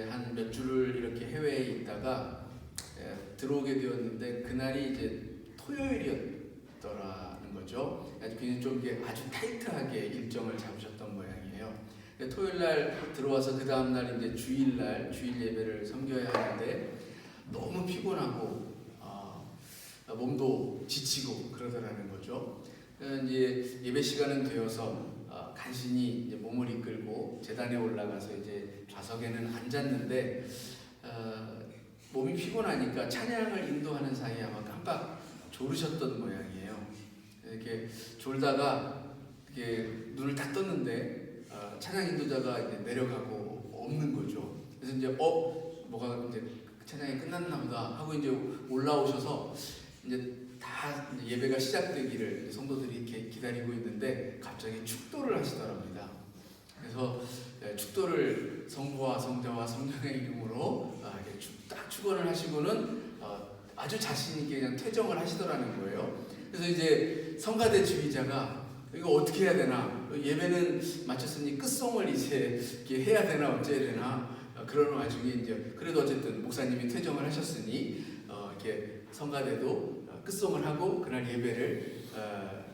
한 몇 주를 이렇게 해외에 있다가 들어오게 되었는데 그날이 이제 토요일이었더라는 거죠. 그냥 좀 이게 아주 타이트하게 일정을 잡으셨던 모양이에요. 토요일 날 들어와서 그 다음 날 이제 주일 예배를 섬겨야 하는데 너무 피곤하고 몸도 지치고 그러더라는 거죠. 이제 예배 시간은 되어서 간신히 이제 몸을 이끌고 제단에 올라가서 이제 좌석에는 앉았는데 몸이 피곤하니까 찬양을 인도하는 사이에 아마 깜빡 졸으셨던 모양이에요. 이렇게 졸다가 이렇게 눈을 딱 떴는데 찬양 인도자가 이제 내려가고 없는 거죠. 그래서 이제 뭐가 이제 찬양이 끝났나 보다 하고 이제 올라오셔서 이제 다 예배가 시작되기를 성도들이 이렇게 기다리고 있는데 갑자기 축도를 하시더랍니다. 그래서 축도를 성부와 성자와 성령의 이름으로 딱 축원을 하시고는 아주 자신 있게 그냥 퇴정을 하시더라는 거예요. 그래서 이제 성가대 주의자가 이거 어떻게 해야 되나, 예배는 마쳤으니 끝송을 이제 이렇게 해야 되나 어째야 되나, 그런 와중에 이제 그래도 어쨌든 목사님이 퇴정을 하셨으니 이렇게 성가대도 끝송을 하고 그날 예배를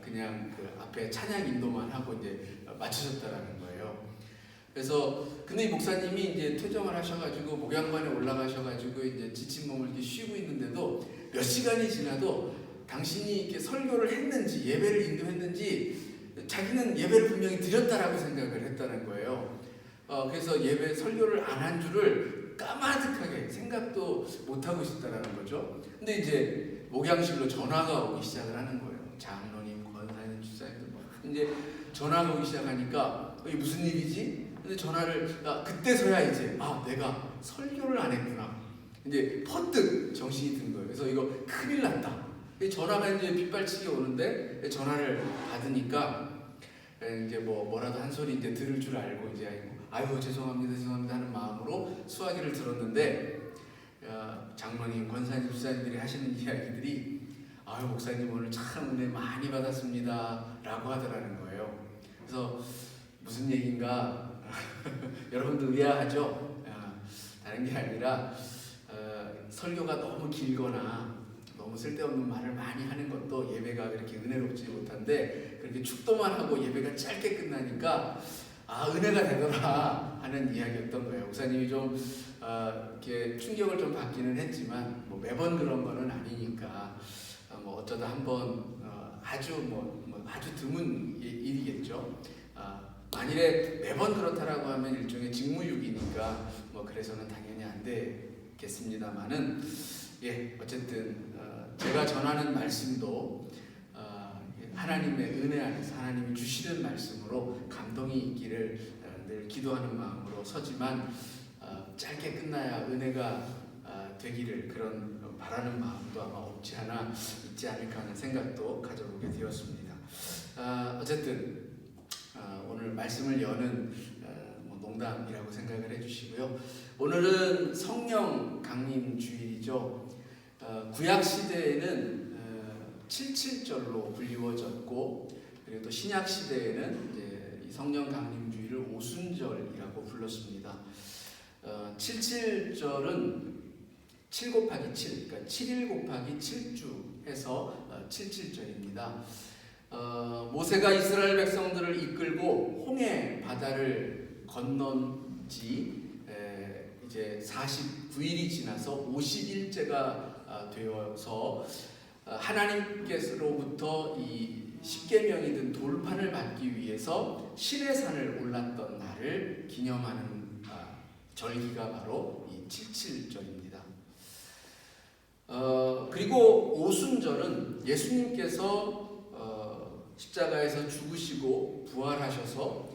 그냥 그 앞에 찬양 인도만 하고 이제 마치셨다라는 거예요. 그래서 근데 이 목사님이 이제 퇴정을 하셔가지고 목양관에 올라가셔가지고 이제 지친 몸을 이렇게 쉬고 있는데도 몇 시간이 지나도 당신이 이렇게 설교를 했는지 예배를 인도했는지 자기는 예배를 분명히 드렸다라고 생각을 했다는 거예요. 그래서 예배 설교를 안 한 줄을 까마득하게 생각도 못 하고 있었다라는 거죠. 근데 이제 목양실로 전화가 오기 시작을 하는 거예요. 장로님, 권사님, 주사님들 이제 전화가 오기 시작하니까 이게 무슨 일이지? 근데 전화를 그때서야 이제 내가 설교를 안 했구나. 이제 퍼뜩 정신이 든 거예요. 그래서 이거 큰일 났다. 전화가 이제 빗발치게 오는데 전화를 받으니까 이제 뭐라도 한 소리 이제 들을 줄 알고 이제 아유 죄송합니다 하는 마음으로 수화기를 들었는데 장로님, 권사님, 집사님들이 하시는 이야기들이 아유 목사님 오늘 참 은혜 많이 받았습니다 라고 하더라는 거예요. 그래서 무슨 얘기인가 여러분도 의아하죠? 다른 게 아니라 설교가 너무 길거나 너무 쓸데없는 말을 많이 하는 것도 예배가 그렇게 은혜롭지 못한데 그렇게 축도만 하고 예배가 짧게 끝나니까 은혜가 되더라 하는 이야기였던 거예요. 목사님이 좀 이렇게 충격을 좀 받기는 했지만 매번 그런 거는 아니니까 어쩌다 한번 아주 드문 일이겠죠. 만일에 매번 그렇다라고 하면 일종의 직무유기니까 그래서는 당연히 안 되겠습니다만은 어쨌든 제가 전하는 말씀도 하나님의 은혜 안에서 하나님이 주시는 말씀으로 감동이 있기를 늘 기도하는 마음으로 서지만 짧게 끝나야 은혜가 되기를 그런 바라는 마음도 아마 없지 않아 있지 않을까 하는 생각도 가져보게 되었습니다. 어쨌든 오늘 말씀을 여는 농담이라고 생각을 해주시고요. 오늘은 성령 강림 주일이죠. 구약 시대에는 77절로 불리워졌고 그리고 또 신약 시대에는 이제 이 성령 강림 주일을 오순절이라고 불렀습니다. 77절은 7 곱하기 7, 그러니까 7일 곱하기 7주 해서 77절입니다. 모세가 이스라엘 백성들을 이끌고 홍해 바다를 건넌 지 이제 49일이 지나서 50일째가 되어서 하나님께서로부터 이 십계명이든 돌판을 받기 위해서 시내산을 올랐던 날을 기념하는 절기가 바로 이 77절입니다. 그리고 오순절은 예수님께서 십자가에서 죽으시고 부활하셔서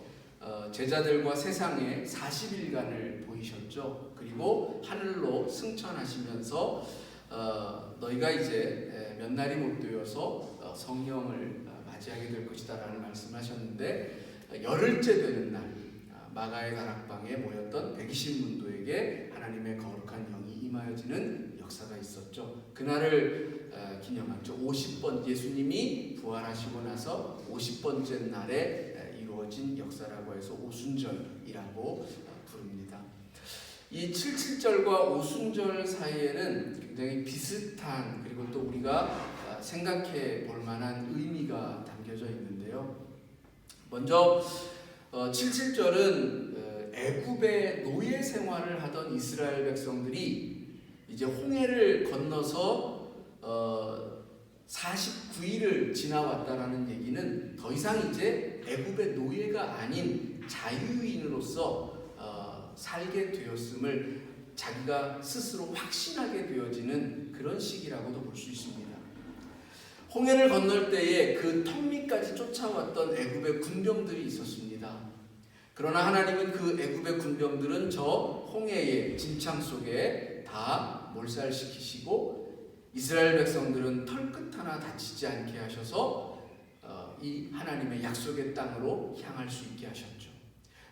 제자들과 세상에 40일간을 보이셨죠. 그리고 하늘로 승천하시면서 너희가 이제 몇 날이 못 되어서 성령을 맞이하게 될 것이다 라는 말씀하셨는데 열흘째 되는 날 마가의 다락방에 모였던 120문도에게 하나님의 거룩한 영이 임하여지는 역사가 있었죠. 그날을 기념하죠. 50번 예수님이 부활하시고 나서 50번째 날에 이루어진 역사라고 해서 오순절이라고 부릅니다. 이 77절과 오순절 사이에는 굉장히 비슷한, 그리고 또 우리가 생각해 볼 만한 의미가 담겨져 있는데요. 먼저 77절은 애굽의 노예 생활을 하던 이스라엘 백성들이 이제 홍해를 건너서 49일을 지나왔다라는 얘기는 더 이상 이제 애굽의 노예가 아닌 자유인으로서 살게 되었음을 자기가 스스로 확신하게 되어지는 그런 시기라고도 볼 수 있습니다. 홍해를 건널 때에 그 턱 밑까지 쫓아왔던 애굽의 군병들이 있었습니다. 그러나 하나님은 그 애굽의 군병들은 저 홍해의 진창 속에 다 몰살시키시고 이스라엘 백성들은 털끝 하나 다치지 않게 하셔서 이 하나님의 약속의 땅으로 향할 수 있게 하셨죠.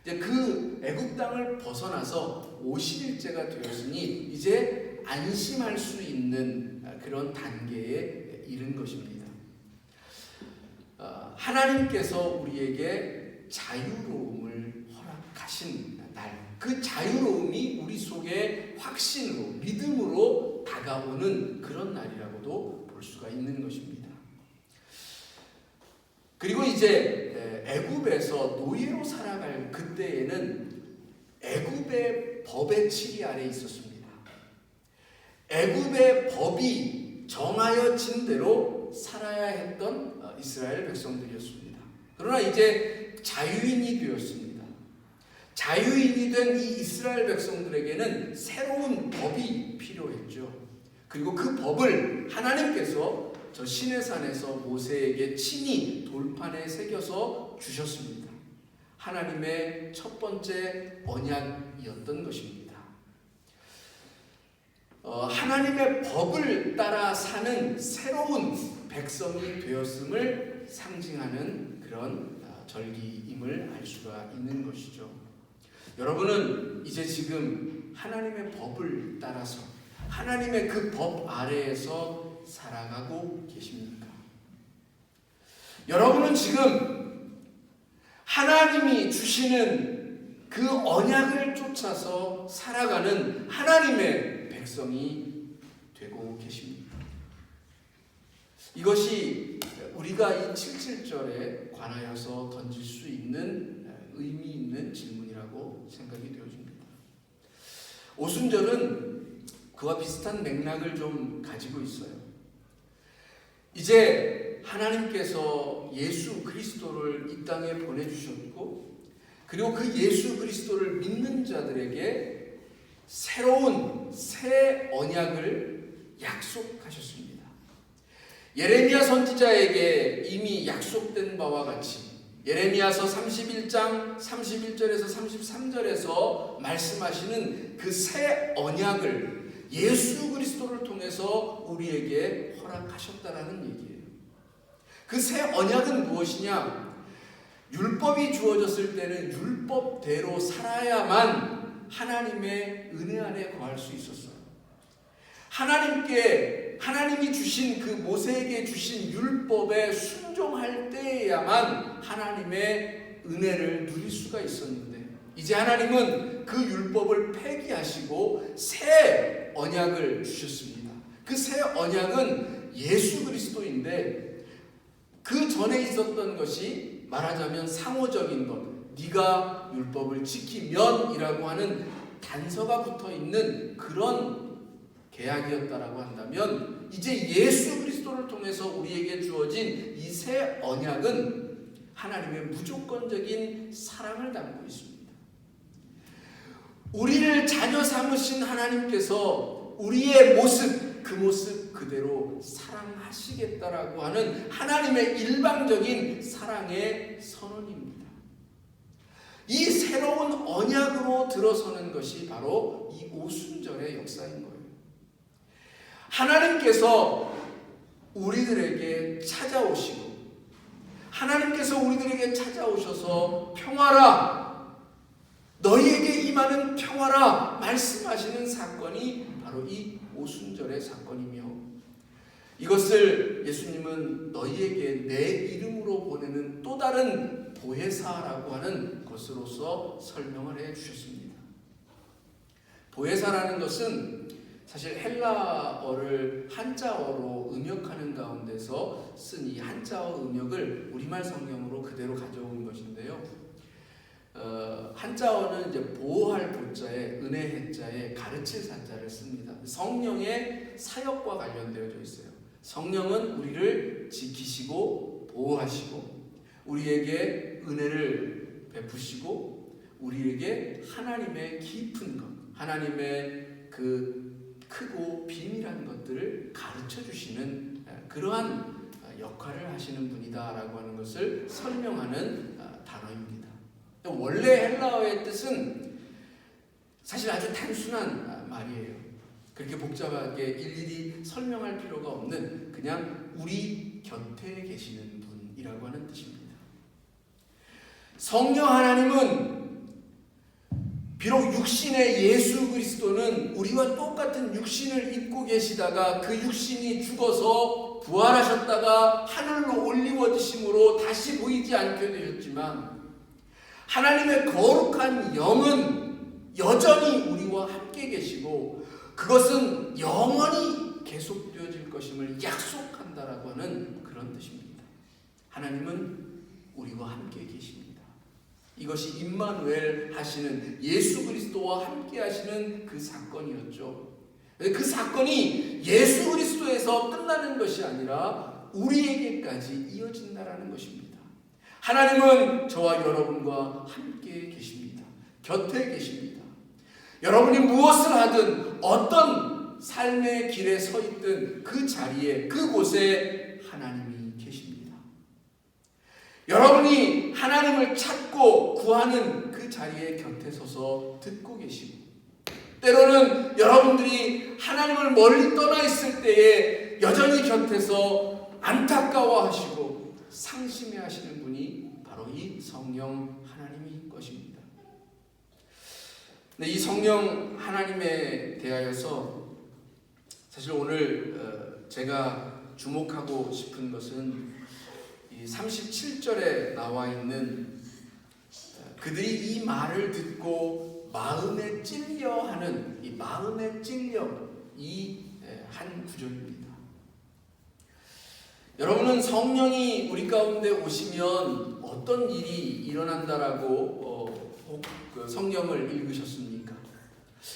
이제 그 애굽 땅을 벗어나서 50일째가 되었으니 이제 안심할 수 있는 그런 단계에 이른 것입니다. 하나님께서 우리에게 자유로움을 허락하신 날, 그 자유로움이 우리 속에 확신으로, 믿음으로 다가오는 그런 날이라고도 볼 수가 있는 것입니다. 그리고 이제 애굽에서 노예로 살아갈 그때에는 애굽의 법의 치리 아래 있었습니다. 애굽의 법이 정하여진 대로 살아야 했던 이스라엘 백성들이었습니다. 그러나 이제 자유인이 되었습니다. 자유인이 된 이 이스라엘 백성들에게는 새로운 법이 필요했죠. 그리고 그 법을 하나님께서 저 시내산에서 모세에게 친히 돌판에 새겨서 주셨습니다. 하나님의 첫 번째 언약이었던 것입니다. 하나님의 법을 따라 사는 새로운 백성이 되었음을 상징하는 그런 절기임을 알 수가 있는 것이죠. 여러분은 이제 지금 하나님의 법을 따라서 하나님의 그 법 아래에서 살아가고 계십니까? 여러분은 지금 하나님이 주시는 그 언약을 쫓아서 살아가는 하나님의 백성이 되고 계십니까? 이것이 우리가 이 77절에 관하여서 던질 수 있는 의미 있는 질문이라고 생각이 되어집니다. 오순절은 그와 비슷한 맥락을 좀 가지고 있어요. 이제 하나님께서 예수 그리스도를 이 땅에 보내주셨고, 그리고 그 예수 그리스도를 믿는 자들에게 새로운 새 언약을 약속하셨습니다. 예레미야 선지자에게 이미 약속된 바와 같이 예레미야서 31장 31절에서 33절에서 말씀하시는 그 새 언약을 예수 그리스도를 통해서 우리에게 허락하셨다라는 얘기예요. 그 새 언약은 무엇이냐? 율법이 주어졌을 때는 율법대로 살아야만 하나님의 은혜 안에 거할 수 있었어요. 하나님이 주신 그 모세에게 주신 율법에 순종할 때에야만 하나님의 은혜를 누릴 수가 있었는데, 이제 하나님은 그 율법을 폐기하시고 새 언약을 주셨습니다. 그 새 언약은 예수 그리스도인데, 그 전에 있었던 것이 말하자면 상호적인 것, 네가 율법을 지키면이라고 하는 단서가 붙어 있는 그런 계약이었다라고 한다면, 이제 예수 그리스도를 통해서 우리에게 주어진 이 새 언약은 하나님의 무조건적인 사랑을 담고 있습니다. 우리를 자녀 삼으신 하나님께서 우리의 모습, 그 모습 그대로 사랑하시겠다라고 하는 하나님의 일방적인 사랑의 선언입니다. 이 새로운 언약으로 들어서는 것이 바로 이 오순절의 역사인 거예요. 하나님께서 우리들에게 찾아오시고, 하나님께서 우리들에게 찾아오셔서 평화라, 너희에게 임하는 평화라 말씀하시는 사건이 바로 이 오순절의 사건이며, 이것을 예수님은 너희에게 내 이름으로 보내는 또 다른 보혜사라고 하는 것으로서 설명을 해 주셨습니다. 보혜사라는 것은 사실 헬라어를 한자어로 음역하는 가운데서 쓴 이 한자어 음역을 우리말 성경으로 그대로 가져온 것인데요. 한자어는 이제 보호할 보자에 은혜 해자에 가르칠 사자를 씁니다. 성령의 사역과 관련되어져 있어요. 성령은 우리를 지키시고 보호하시고 우리에게 은혜를 베푸시고 우리에게 하나님의 깊은 것, 하나님의 그 크고 비밀한 것들을 가르쳐 주시는 그러한 역할을 하시는 분이다라고 하는 것을 설명하는 단어입니다. 원래 헬라어의 뜻은 사실 아주 단순한 말이에요. 그렇게 복잡하게 일일이 설명할 필요가 없는 그냥 우리 곁에 계시는 분이라고 하는 뜻입니다. 성령 하나님은 비록 육신의 예수 그리스도는 우리와 똑같은 육신을 입고 계시다가 그 육신이 죽어서 부활하셨다가 하늘로 올리워지심으로 다시 보이지 않게 되셨지만 하나님의 거룩한 영은 여전히 우리와 함께 계시고 그것은 영원히 계속되어질 것임을 약속한다라고 하는 그런 뜻입니다. 하나님은 우리와 함께 계십니다. 이것이 임마누엘 하시는 예수 그리스도와 함께 하시는 그 사건이었죠. 그 사건이 예수 그리스도에서 끝나는 것이 아니라 우리에게까지 이어진다라는 것입니다. 하나님은 저와 여러분과 함께 계십니다. 곁에 계십니다. 여러분이 무엇을 하든 어떤 삶의 길에 서 있든 그 자리에 그곳에 하나님이 계십니다. 여러분이 하나님을 찾고 구하는 그 자리에 곁에 서서 듣고 계시고 때로는 여러분들이 하나님을 멀리 떠나 있을 때에 여전히 곁에서 안타까워하시고 상심해 하시는 분이 바로 이 성령 하나님인 것입니다. 이 성령 하나님에 대하여서 사실 오늘 제가 주목하고 싶은 것은 이 37절에 나와 있는 그들이 이 말을 듣고 마음에 찔려하는 이 마음에 찔려 이 한 구절입니다. 여러분은 성령이 우리 가운데 오시면 어떤 일이 일어난다라고 그 성경을 읽으셨습니까?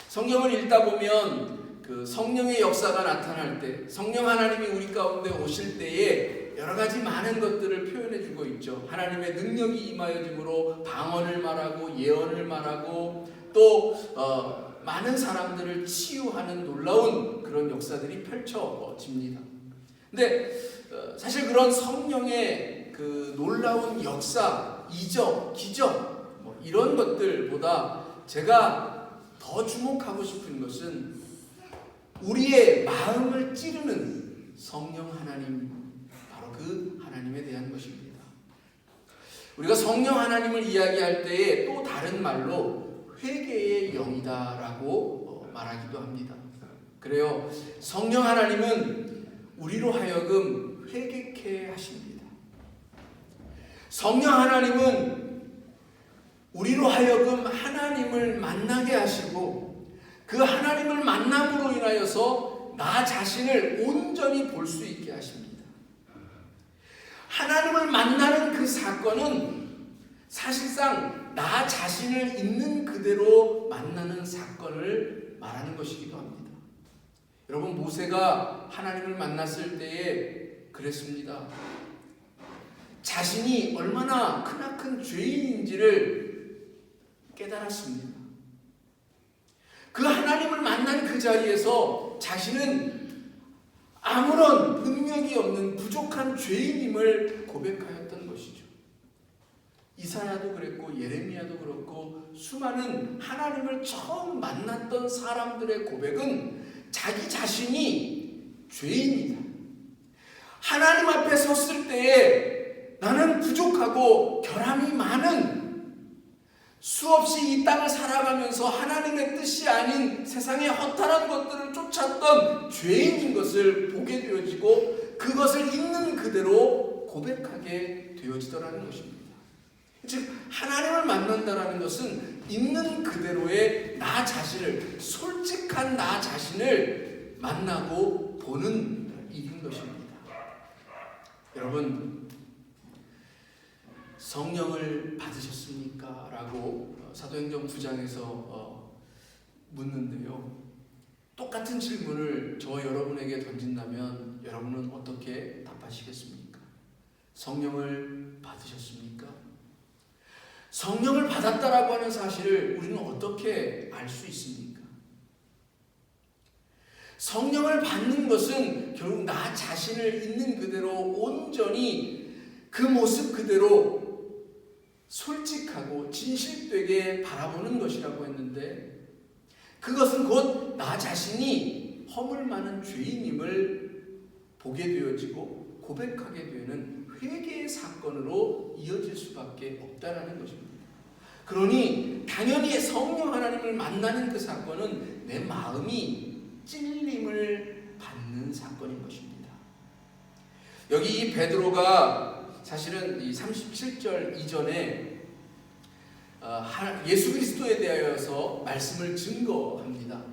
성경을 읽다 보면 그 성령의 역사가 나타날 때 성령 하나님이 우리 가운데 오실 때에 여러 가지 많은 것들을 표현해 주고 있죠. 하나님의 능력이 임하여짐으로 방언을 말하고 예언을 말하고 또 많은 사람들을 치유하는 놀라운 그런 역사들이 펼쳐집니다. 근데 사실 그런 성령의 그 놀라운 역사, 이적, 기적 이런 것들보다 제가 더 주목하고 싶은 것은 우리의 마음을 찌르는 성령 하나님, 바로 그 하나님에 대한 것입니다. 우리가 성령 하나님을 이야기할 때에 또 다른 말로 회개의 영이다라고 말하기도 합니다. 그래요. 성령 하나님은 우리로 하여금 회개케 하십니다. 성령 하나님은 우리로 하여금 하나님을 만나게 하시고 그 하나님을 만남으로 인하여서 나 자신을 온전히 볼 수 있게 하십니다. 하나님을 만나는 그 사건은 사실상 나 자신을 있는 그대로 만나는 사건을 말하는 것이기도 합니다. 여러분, 모세가 하나님을 만났을 때에 그랬습니다. 자신이 얼마나 크나큰 죄인인지를 깨달았습니다. 그 하나님을 만난 그 자리에서 자신은 아무런 능력이 없는 부족한 죄인임을 고백하였던 것이죠. 이사야도 그랬고 예레미야도 그렇고 수많은 하나님을 처음 만났던 사람들의 고백은 자기 자신이 죄인이다. 하나님 앞에 섰을 때에 나는 부족하고 결함이 많은 수없이 이 땅을 살아가면서 하나님의 뜻이 아닌 세상의 허탈한 것들을 쫓았던 죄인인 것을 보게 되어지고 그것을 있는 그대로 고백하게 되어지더라는 것입니다. 즉 하나님을 만난다라는 것은 있는 그대로의 나 자신을, 솔직한 나 자신을 만나고 보는 일인 것입니다. 여러분, 성령을 받으셨습니까? 라고 사도행전 9장에서 묻는데요. 똑같은 질문을 저와 여러분에게 던진다면 여러분은 어떻게 답하시겠습니까? 성령을 받으셨습니까? 성령을 받았다라고 하는 사실을 우리는 어떻게 알 수 있습니까? 성령을 받는 것은 결국 나 자신을 있는 그대로 온전히 그 모습 그대로 솔직하고 진실되게 바라보는 것이라고 했는데, 그것은 곧 나 자신이 허물 많은 죄인임을 보게 되어지고 고백하게 되는 회개의 사건으로 이어질 수밖에 없다라는 것입니다. 그러니 당연히 성령 하나님을 만나는 그 사건은 내 마음이 찔림을 받는 사건인 것입니다. 여기 이 베드로가 사실은 이 37절 이전에 예수 그리스도에 대하여서 말씀을 증거합니다.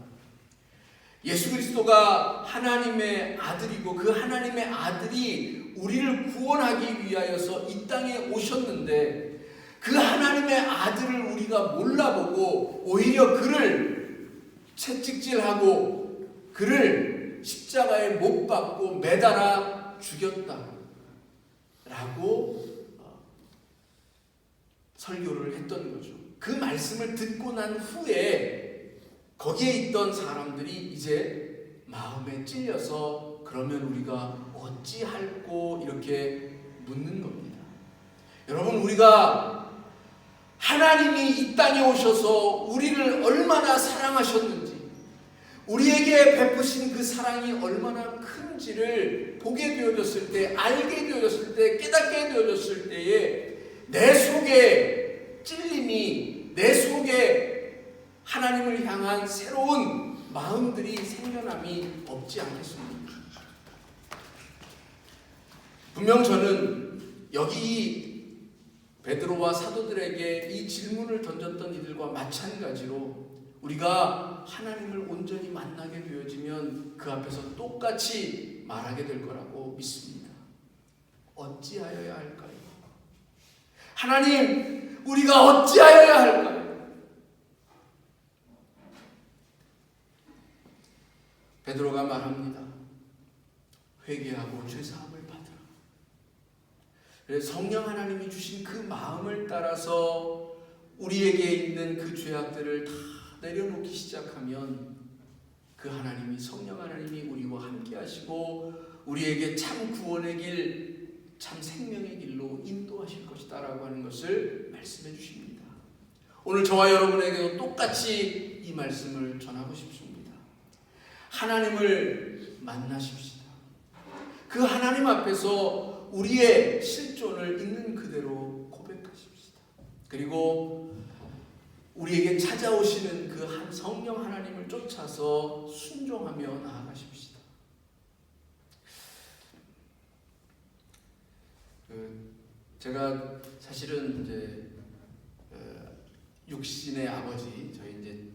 예수 그리스도가 하나님의 아들이고 그 하나님의 아들이 우리를 구원하기 위하여서 이 땅에 오셨는데, 그 하나님의 아들을 우리가 몰라보고 오히려 그를 채찍질하고 그를 십자가에 못 박고 매달아 죽였다 라고 설교를 했던 거죠. 그 말씀을 듣고 난 후에 거기에 있던 사람들이 이제 마음에 찔려서 그러면 우리가 어찌할꼬 이렇게 묻는 겁니다. 여러분, 우리가 하나님이 이 땅에 오셔서 우리를 얼마나 사랑하셨는지, 우리에게 베푸신 그 사랑이 얼마나 큰지를 보게 되어졌을 때, 알게 되어졌을 때, 깨닫게 되어졌을 때에 내 속에 찔림이, 내 속에 하나님을 향한 새로운 마음들이 생겨남이 없지 않겠습니까? 분명 저는 여기 베드로와 사도들에게 이 질문을 던졌던 이들과 마찬가지로 우리가 하나님을 온전히 만나게 되어지면 그 앞에서 똑같이 말하게 될 거라고 믿습니다. 어찌하여야 할까요? 하나님, 우리가 어찌하여야 할까요? 베드로가 말합니다. 회개하고 죄사함을 받으라. 그래서 성령 하나님이 주신 그 마음을 따라서 우리에게 있는 그 죄악들을 다 내려놓기 시작하면 그 하나님이, 성령 하나님이 우리와 함께 하시고 우리에게 참 구원의 길, 참 생명의 길로 인도하실 것이다 라고 하는 것을 말씀해 주십니다. 오늘 저와 여러분에게도 똑같이 이 말씀을 전하고 싶습니다. 하나님을 만나십시다. 그 하나님 앞에서 우리의 실존을 있는 그대로 고백하십시다. 그리고 우리에게 찾아오시는 그 한 성령 하나님을 쫓아서 순종하며 나아가십시다. 제가 사실은 이제 육신의 아버지, 저희 이제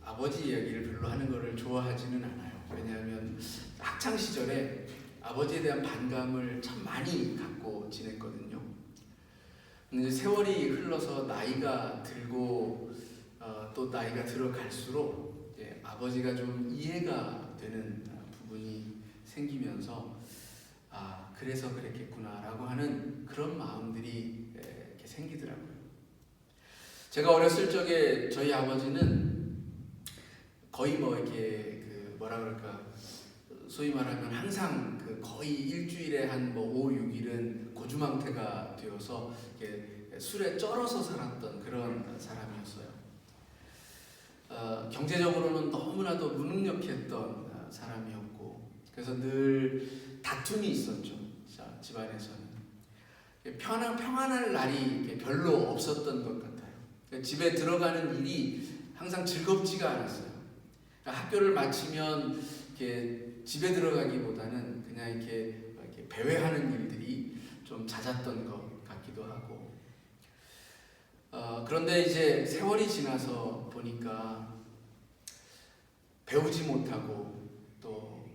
아버지 이야기를 별로 하는 것을 좋아하지는 않아요. 왜냐하면 학창 시절에 아버지에 대한 반감을 참 많이 갖고 지냈거든요. 근데 세월이 흘러서 나이가 들고 또 나이가 들어갈수록 이제 아버지가 좀 이해가 되는 부분이 생기면서 그래서 그랬겠구나라고 하는 그런 마음들이 이렇게 생기더라고요. 제가 어렸을 적에 저희 아버지는 거의 뭐 이렇게 뭐라 그럴까, 소위 말하면 항상 거의 일주일에 한 5, 6일은 고주망태가 되어서 이렇게 술에 쩔어서 살았던 그런 사람이었어요. 경제적으로는 너무나도 무능력했던 사람이었고, 그래서 늘 다툼이 있었죠. 집안에서는 평안할 날이 별로 없었던 것 같아요. 집에 들어가는 일이 항상 즐겁지가 않았어요. 학교를 마치면 이렇게 집에 들어가기보다는 그냥 이렇게 배회하는 일들이 좀 잦았던 것 같기도 하고, 그런데 이제 세월이 지나서 보니까 배우지 못하고 또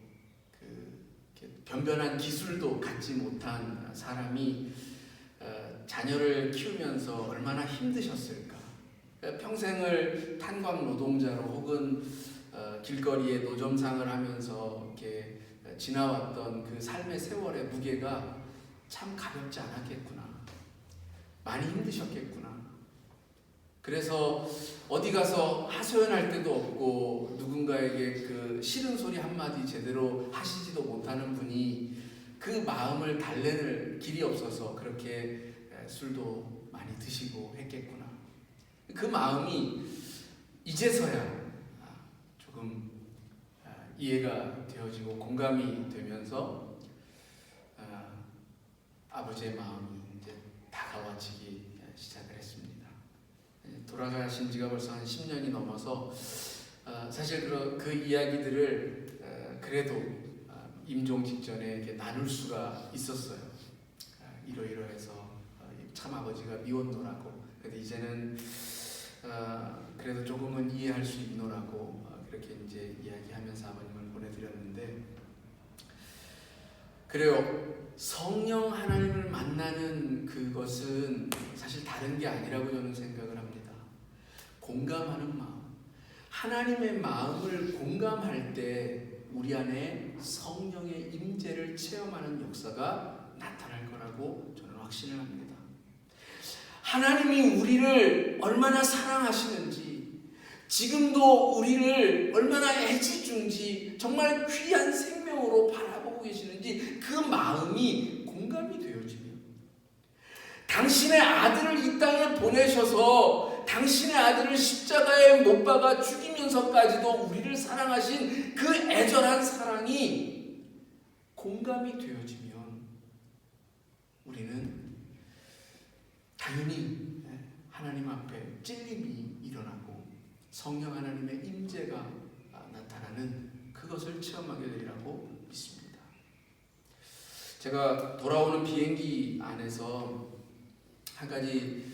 변변한 기술도 갖지 못한 사람이 자녀를 키우면서 얼마나 힘드셨을까. 평생을 탄광 노동자로 혹은 길거리에 노점상을 하면서 이렇게 지나왔던 그 삶의 세월의 무게가 참 가볍지 않았겠구나. 많이 힘드셨겠구나. 그래서 어디 가서 하소연할 데도 없고 누군가에게 그 싫은 소리 한마디 제대로 하시지도 못하는 분이 그 마음을 달래는 길이 없어서 그렇게 술도 많이 드시고 했겠구나. 그 마음이 이제서야 조금 이해가 되어지고 공감이 되면서 아버지의 마음이 이제 다가와지기 시작을 했습니다. 돌아가신 지가 벌써 한 10년이 넘어서 사실 그 이야기들을 그래도 임종 직전에 이렇게 나눌 수가 있었어요. 이러이러해서 참 아버지가 미웠노라고. 근데 이제는 그래도 조금은 이해할 수 있노라고 그렇게 이제 이야기하면서 아버님을 보내드렸는데, 그래요. 성령 하나님을 만나는 그것은 사실 다른 게 아니라고 저는 생각을 합니다. 공감하는 마음. 하나님의 마음을 공감할 때 우리 안에 성령의 임재를 체험하는 역사가 나타날 거라고 저는 확신을 합니다. 하나님이 우리를 얼마나 사랑하시는지, 지금도 우리를 얼마나 애지중지 정말 귀한 생명으로 바라보고 계시는지 그 마음이 공감이 되어지면, 당신의 아들을 이 땅에 보내셔서 당신의 아들을 십자가에 못 박아 죽이면서까지도 우리를 사랑하신 그 애절한 사랑이 공감이 되어지면 우리는 당연히 하나님 앞에 찔림이 일어나고 성령 하나님의 임재가 나타나는 그것을 체험하게 되리라고 믿습니다. 제가 돌아오는 비행기 안에서 한 가지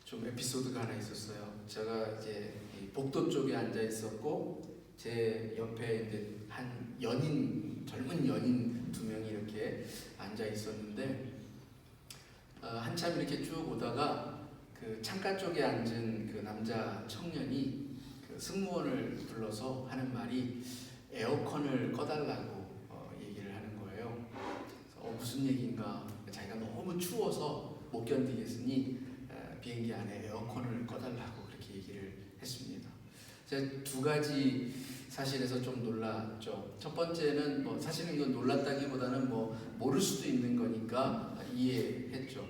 좀 에피소드가 하나 있었어요. 제가 이제 복도 쪽에 앉아 있었고 제 옆에 이제 한 젊은 연인 2명이 이렇게 앉아 있었는데, 한참 이렇게 쭉 오다가 그 창가 쪽에 앉은 그 남자 청년이 그 승무원을 불러서 하는 말이 에어컨을 꺼달라고 얘기를 하는 거예요. 그래서 무슨 얘기인가? 자기가 너무 추워서 못 견디겠으니 비행기 안에 에어컨을 꺼달라고 그렇게 얘기를 했습니다. 제가 2가지 사실에서 좀 놀랐죠. 첫 번째는 사실은 이건 놀랐다기보다는 모를 수도 있는 거니까 이해했죠.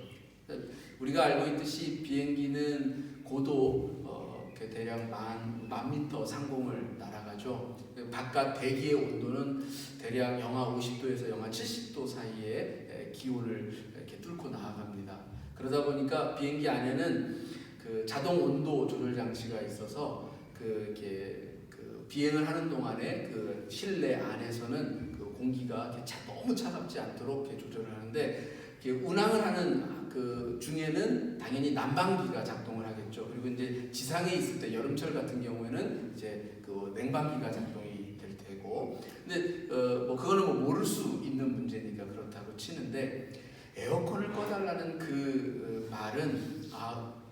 우리가 알고 있듯이 비행기는 고도 대략 만 미터 상공을 날아가죠. 바깥 대기의 온도는 대략 영하 50도에서 영하 70도 사이의 기온을 이렇게 뚫고 나아갑니다. 그러다 보니까 비행기 안에는 그 자동 온도 조절 장치가 있어서 이렇게 비행을 하는 동안에 그 실내 안에서는 그 공기가 이렇게 너무 차갑지 않도록 이렇게 조절을 하는데, 이렇게 운항을 하는 그 중에는 당연히 난방기가 작동을 하겠죠. 그리고 이제 지상에 있을 때 여름철 같은 경우에는 이제 그 냉방기가 작동이 될 테고, 근데 그거는 모를 수 있는 문제니까 그렇다고 치는데, 에어컨을 꺼달라는 그 말은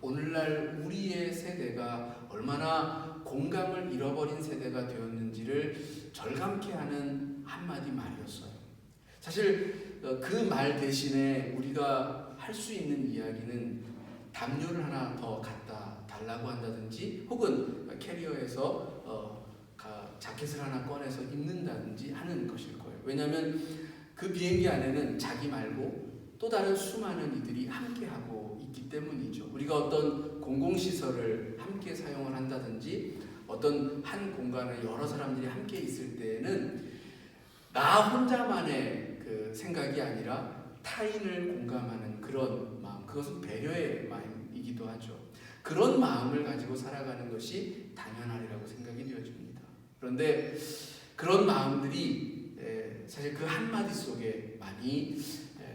오늘날 우리의 세대가 얼마나 공감을 잃어버린 세대가 되었는지를 절감케 하는 한마디 말이었어요. 사실 그 말 대신에 우리가 할 수 있는 이야기는 담요를 하나 더 갖다 달라고 한다든지, 혹은 캐리어에서 자켓을 하나 꺼내서 입는다든지 하는 것일 거예요. 왜냐하면 그 비행기 안에는 자기 말고 또 다른 수많은 이들이 함께하고 있기 때문이죠. 우리가 어떤 공공시설을 함께 사용을 한다든지 어떤 한 공간에 여러 사람들이 함께 있을 때에는 나 혼자만의 그 생각이 아니라 타인을 공감하는 그런 마음, 그것은 배려의 마음이기도 하죠. 그런 마음을 가지고 살아가는 것이 당연하리라고 생각이 되어집니다. 그런데 그런 마음들이 사실 그 한마디 속에 많이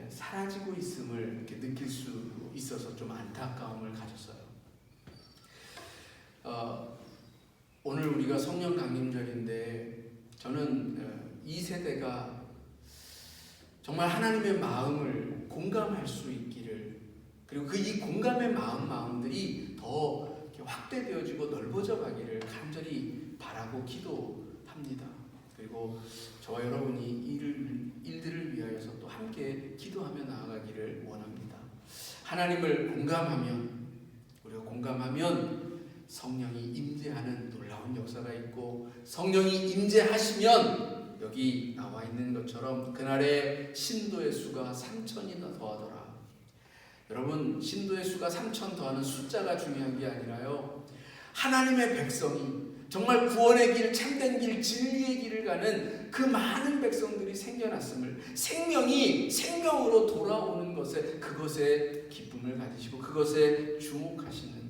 사라지고 있음을 이렇게 느낄 수 있어서 좀 안타까움을 가졌어요. 오늘 우리가 성령 강림절인데 저는 이 세대가 정말 하나님의 마음을 공감할 수 있기를, 그리고 이 공감의 마음들이 더 확대되어지고 넓어져 가기를 간절히 바라고 기도합니다. 그리고 저와 여러분이 일들을 위하여서 또 함께 기도하며 나아가기를 원합니다. 하나님을 우리가 공감하면 성령이 임재하는 놀라운 역사가 있고, 성령이 임재하시면 여기 나와 있는 것처럼 그날에 신도의 수가 3,000이나 더하더라. 여러분, 신도의 수가 3,000 더하는 숫자가 중요한 게 아니라요, 하나님의 백성이 정말 구원의 길, 참된 길, 진리의 길을 가는 그 많은 백성들이 생겨났음을, 생명이 생명으로 돌아오는 것에, 그것에 기쁨을 가지시고 그것에 주목하시는